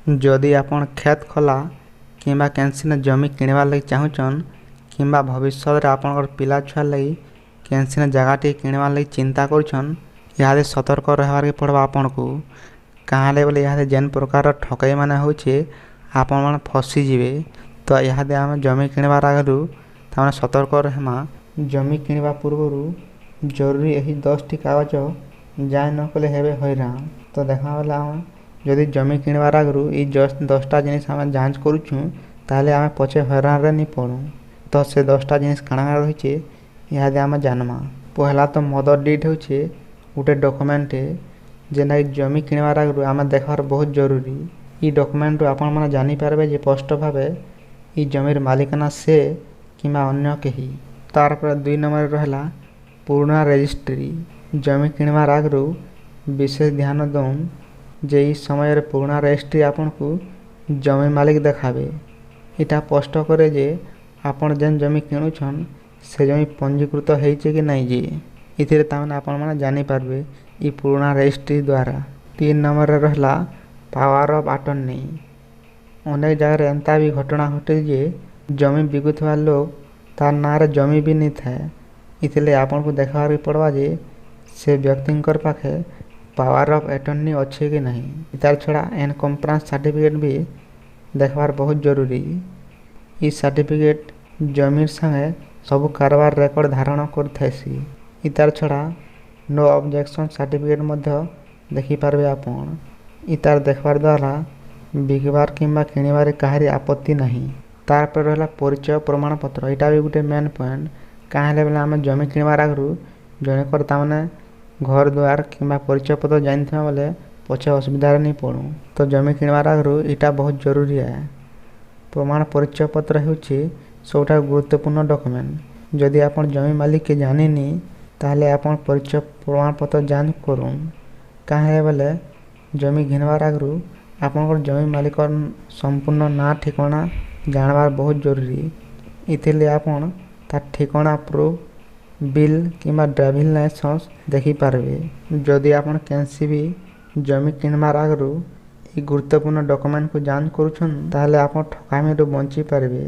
जदि आपण खेत खोला किंबा केनसिने जमी किणवार लगी चाहूचन किंबा भविष्य रे आपनकर पिला छुआ लगी केनसिने जगह किणवार लगी चिंता करुछन इहादे सतर्क रहबार के पड़बा आपनको। काहे बोले इहादे जेन प्रकार ठकई माने होचे आपण माने फसी जिवे। तो इहादे आम जमी किणवार आगरू ताने सतर्क रहमा। जमी किणवा पूर्वरु जरूरी एही 10 टी कागज जाय न कले हेबे हैरान। तो देखा वाला जदि जमी किणवार आगरू ई 10टा जिनिस आम जांच करूछु ताले आम पछे हैरान रे नि पड़ू। तो से 10टा जिनिस काणा रहिचे इहादे आम जानमा। पहला तो मदर डीड होचे गोटे डॉक्यूमेंट जेना जमी किणवार आगरू आम देखबार बहुत जरूरी। ई डॉक्यूमेंट आपण माने जानि पारबे जे स्पष्ट भाबे ई जमीर मालिकाना से किंबा अन्य केही। तार पर 2 नंबर रहला पुराना रजिस्ट्री। जमी किणवार आगरू विशेष ध्यान दउन जे ई समय रे पुराना रजिस्ट्री आपन को जमी मालिक देखाबे। इटा स्पष्ट करे जे आपण जेन जमी किणुछन से जमी पंजीकृत हेइचे कि नहीं जे इथिरे ताने आपण माने जानि पारबे ई पुराना रजिस्ट्री द्वारा। 3 नंबर रे रहला पावर ऑफ अटर्नी। अनेक जगह रे एंता भी घटना घटे जे जमी बिकुथवा लोग तार ना रे जमी भी नहीं थाए। इथिले आपण को देखबार पड़वा जे से व्यक्तिंकर पाखे पावर ऑफ अटर्नी अच्छे कि नहीं। इतार छड़ा एन कम्प्रांस सर्टिफिकेट भी देखबार बहुत जरूरी। ई सर्टिफिकेट जमीर संगे सब कारबार रेकर्ड धारण करथैसी। इतार छड़ा नो ऑब्जेक्शन सर्टिफिकेट मध्य देखि पारबे आपण। इतार देखबार द्वारा बिकबार किंबा किणवार काहारी आपत्ति नहीं। तार पर रहला परिचय प्रमाण पत्र। इटा भी गोटे मेन पॉइंट। काहे बेले आम जमी किणवार आगरू जने कर तामने घर द्वार किंबा परिचय पत्र जानिथिबा बेले पछे असुविधा रे नहीं पड़ू। तो जमी किणवार आगरू इटा बहुत जरूरी है। प्रमाण परिचय पत्र हेउची सबटा गुरुत्वपूर्ण डॉक्यूमेंट। जदि आपण जमी मालिक के जानिनी ताहले आपण परिचय प्रमाण पत्र जांच करूँ। काहे बेले जमी घिनवार आगरू आपनकर जमी मालिक संपूर्ण ना ठिकाना जानबार बहुत जरूरी। इथिले आपण ता ठिकाना प्रूफ बिल किंबा ड्राइविंग लाइसेंस देखि पारबे। जदि आपण केनसी भी जमी किणवार आगरू ई गुरुत्वपूर्ण डॉक्यूमेंट को जांच करूछन ताहले आपण ठकामी रो बंची पारबे।